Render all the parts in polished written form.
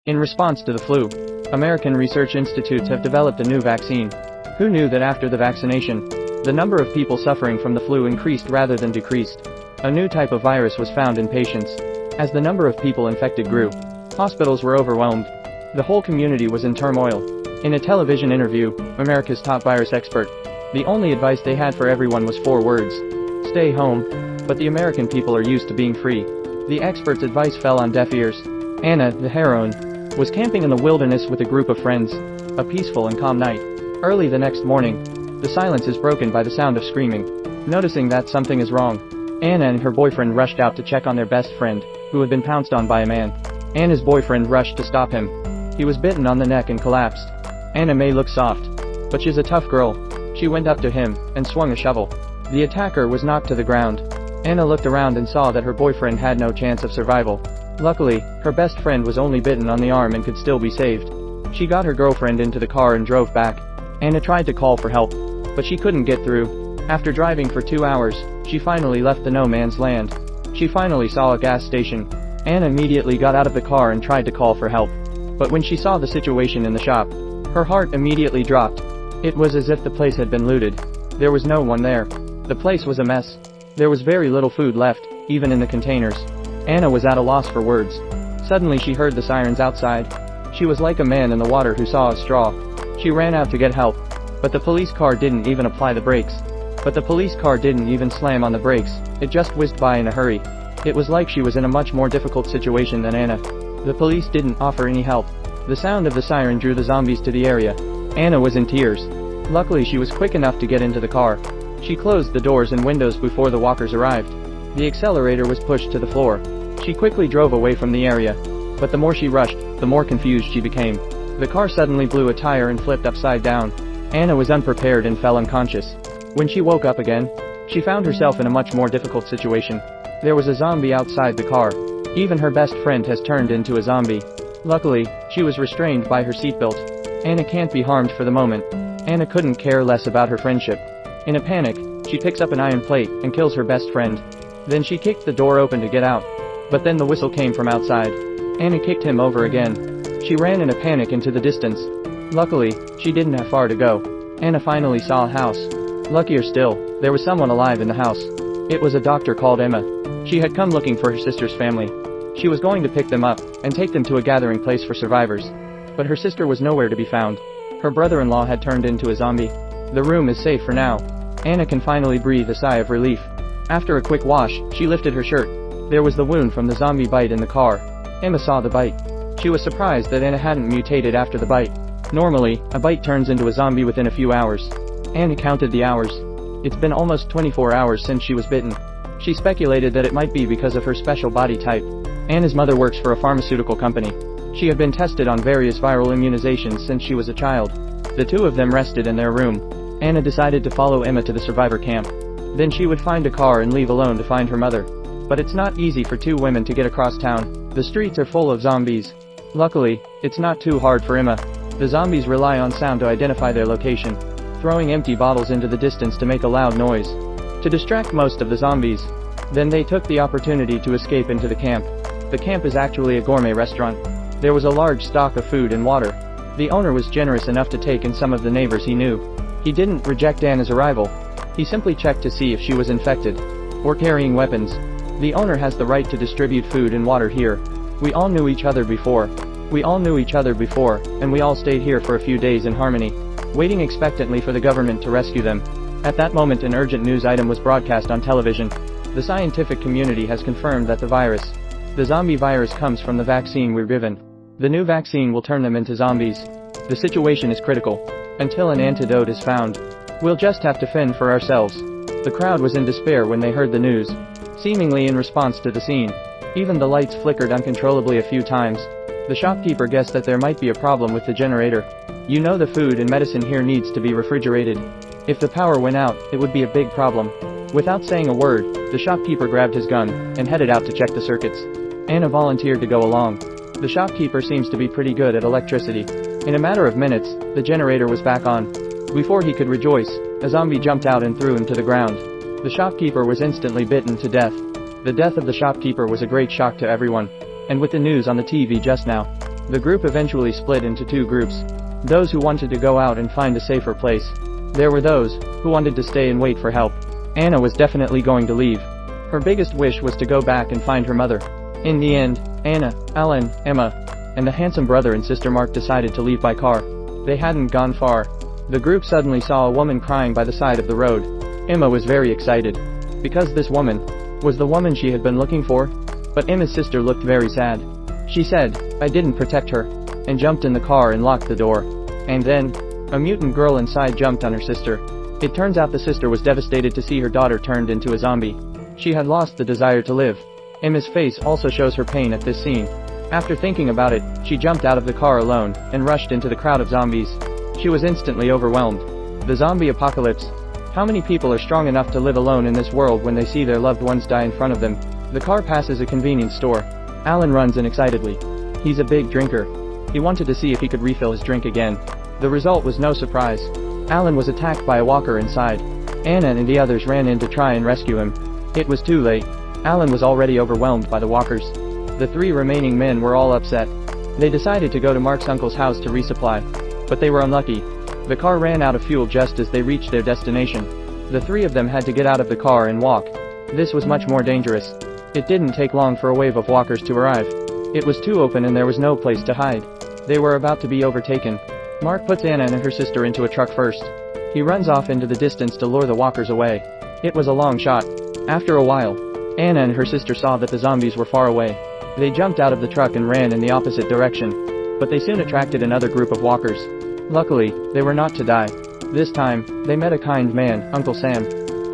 In response to the flu, American research institutes have developed a new vaccine. Who knew that after the vaccination, the number of people suffering from the flu increased rather than decreased? A new type of virus was found in patients. As the number of people infected grew, hospitals were overwhelmed. The whole community was in turmoil. In a television interview, America's top virus expert, the only advice they had for everyone was 4 words: stay home. But the American people are used to being free. The expert's advice fell on deaf ears. Anna, the heroine, was camping in the wilderness with a group of friends. A peaceful and calm night. Early the next morning, the silence is broken by the sound of screaming. Noticing that something is wrong, Anna and her boyfriend rushed out to check on their best friend, who had been pounced on by a man. Anna's boyfriend rushed to stop him. He was bitten on the neck and collapsed. Anna may look soft, but she's a tough girl. She went up to him and swung a shovel. The attacker was knocked to the ground. Anna looked around and saw that her boyfriend had no chance of survival. Luckily, her best friend was only bitten on the arm and could still be saved. She got her girlfriend into the car and drove back. Anna tried to call for help, but she couldn't get through. After driving for 2 hours, she finally left the no man's land. She finally saw a gas station. Anna immediately got out of the car and tried to call for help. But when she saw the situation in the shop, her heart immediately dropped. It was as if the place had been looted. There was no one there. The place was a mess. There was very little food left, even in the containers. Anna was at a loss for words. Suddenly she heard the sirens outside. She was like a man in the water who saw a straw. She ran out to get help. But the police car didn't even apply the brakes. But the police car didn't even slam on the brakes, it just whizzed by in a hurry. It was like she was in a much more difficult situation than Anna. The police didn't offer any help. The sound of the siren drew the zombies to the area. Anna was in tears. Luckily she was quick enough to get into the car. She closed the doors and windows before the walkers arrived. The accelerator was pushed to the floor. She quickly drove away from the area. But the more she rushed, the more confused she became. The car suddenly blew a tire and flipped upside down. Anna was unprepared and fell unconscious. When she woke up again, she found herself in a much more difficult situation. There was a zombie outside the car. Even her best friend has turned into a zombie. Luckily, she was restrained by her seatbelt. Anna can't be harmed for the moment. Anna couldn't care less about her friendship. In a panic, she picks up an iron plate and kills her best friend. Then she kicked the door open to get out. But then the whistle came from outside. Anna kicked him over again. She ran in a panic into the distance. Luckily, she didn't have far to go. Anna finally saw a house. Luckier still, there was someone alive in the house. It was a doctor called Emma. She had come looking for her sister's family. She was going to pick them up and take them to a gathering place for survivors. But her sister was nowhere to be found. Her brother-in-law had turned into a zombie. The room is safe for now. Anna can finally breathe a sigh of relief. After a quick wash, she lifted her shirt. There was the wound from the zombie bite in the car. Emma saw the bite. She was surprised that Anna hadn't mutated after the bite. Normally, a bite turns into a zombie within a few hours. Anna counted the hours. It's been almost 24 hours since she was bitten. She speculated that it might be because of her special body type. Anna's mother works for a pharmaceutical company. She had been tested on various viral immunizations since she was a child. The two of them rested in their room. Anna decided to follow Emma to the survivor camp. Then she would find a car and leave alone to find her mother. But it's not easy for two women to get across town. The streets are full of zombies. Luckily, it's not too hard for Emma. The zombies rely on sound to identify their location, throwing empty bottles into the distance to make a loud noise, to distract most of the zombies. Then they took the opportunity to escape into the camp. The camp is actually a gourmet restaurant. There was a large stock of food and water. The owner was generous enough to take in some of the neighbors he knew. He didn't reject Anna's arrival. He simply checked to see if she was infected or carrying weapons. The owner has the right to distribute food and water here. We all knew each other before. And we all stayed here for a few days in harmony, waiting expectantly for the government to rescue them. At that moment, an urgent news item was broadcast on television. The scientific community has confirmed that the zombie virus comes from the vaccine we're given. The new vaccine will turn them into zombies. The situation is critical. Until an antidote is found, we'll just have to fend for ourselves. The crowd was in despair when they heard the news. Seemingly in response to the scene, even the lights flickered uncontrollably a few times. The shopkeeper guessed that there might be a problem with the generator. You know, the food and medicine here needs to be refrigerated. If the power went out, it would be a big problem. Without saying a word, the shopkeeper grabbed his gun and headed out to check the circuits. Anna volunteered to go along. The shopkeeper seems to be pretty good at electricity. In a matter of minutes, the generator was back on. Before he could rejoice, a zombie jumped out and threw him to the ground. The shopkeeper was instantly bitten to death. The death of the shopkeeper was a great shock to everyone. And with the news on the TV just now, The group eventually split into two groups. Those who wanted to go out and find a safer place. There were those who wanted to stay and wait for help. Anna was definitely going to leave. Her biggest wish was to go back and find her mother. In the end, Anna, Alan, Emma, and the handsome brother and sister Mark decided to leave by car. They hadn't gone far. The group suddenly saw a woman crying by the side of the road. Emma was very excited. Because this woman was the woman she had been looking for. But Emma's sister looked very sad. She said, "I didn't protect her," and jumped in the car and locked the door. And then, a mutant girl inside jumped on her sister. It turns out the sister was devastated to see her daughter turned into a zombie. She had lost the desire to live. Emma's face also shows her pain at this scene. After thinking about it, she jumped out of the car alone and rushed into the crowd of zombies. She was instantly overwhelmed. The zombie apocalypse. How many people are strong enough to live alone in this world when they see their loved ones die in front of them? The car passes a convenience store. Alan runs in excitedly. He's a big drinker. He wanted to see if he could refill his drink again. The result was no surprise. Alan was attacked by a walker inside. Anna and the others ran in to try and rescue him. It was too late. Alan was already overwhelmed by the walkers. The three remaining men were all upset. They decided to go to Mark's uncle's house to resupply. But they were unlucky. The car ran out of fuel just as they reached their destination. The three of them had to get out of the car and walk. This was much more dangerous. It didn't take long for a wave of walkers to arrive. It was too open and there was no place to hide. They were about to be overtaken. Mark puts Anna and her sister into a truck first. He runs off into the distance to lure the walkers away. It was a long shot. After a while, Anna and her sister saw that the zombies were far away. They jumped out of the truck and ran in the opposite direction. But they soon attracted another group of walkers. Luckily, they were not to die. This time, they met a kind man, Uncle Sam.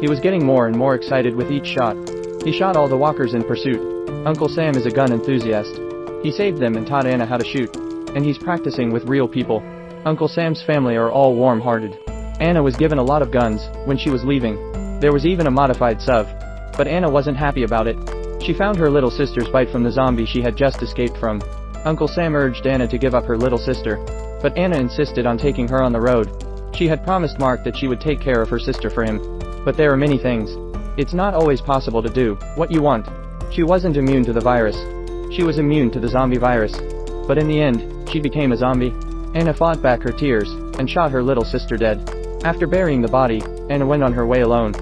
He was getting more and more excited with each shot. He shot all the walkers in pursuit. Uncle Sam is a gun enthusiast. He saved them and taught Anna how to shoot. And he's practicing with real people. Uncle Sam's family are all warm-hearted. Anna was given a lot of guns when she was leaving. There was even a modified SUV. But Anna wasn't happy about it. She found her little sister's bite from the zombie she had just escaped from. Uncle Sam urged Anna to give up her little sister. But Anna insisted on taking her on the road. She had promised Mark that she would take care of her sister for him. But there are many things. It's not always possible to do what you want. She wasn't immune to the virus. She was immune to the zombie virus. But in the end, she became a zombie. Anna fought back her tears and shot her little sister dead. After burying the body, Anna went on her way alone.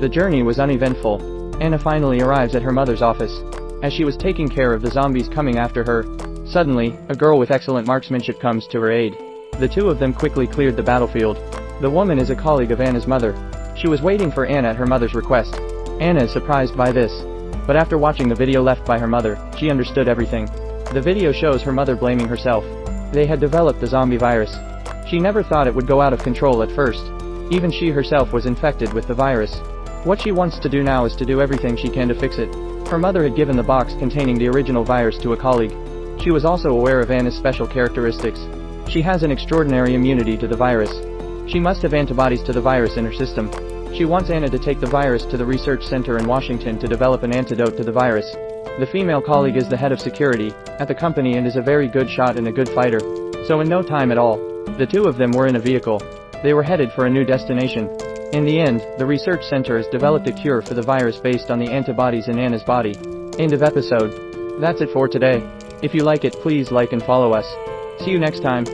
The journey was uneventful. Anna finally arrives at her mother's office. As she was taking care of the zombies coming after her, suddenly, a girl with excellent marksmanship comes to her aid. The two of them quickly cleared the battlefield. The woman is a colleague of Anna's mother. She was waiting for Anna at her mother's request. Anna is surprised by this. But after watching the video left by her mother, she understood everything. The video shows her mother blaming herself. They had developed the zombie virus. She never thought it would go out of control at first. Even she herself was infected with the virus. What she wants to do now is to do everything she can to fix it. Her mother had given the box containing the original virus to a colleague. She was also aware of Anna's special characteristics. She has an extraordinary immunity to the virus. She must have antibodies to the virus in her system. She wants Anna to take the virus to the research center in Washington to develop an antidote to the virus. The female colleague is the head of security at the company and is a very good shot and a good fighter. So in no time at all, the two of them were in a vehicle. They were headed for a new destination. In the end, the research center has developed a cure for the virus based on the antibodies in Anna's body. End of episode. That's it for today. If you like it, please like and follow us. See you next time.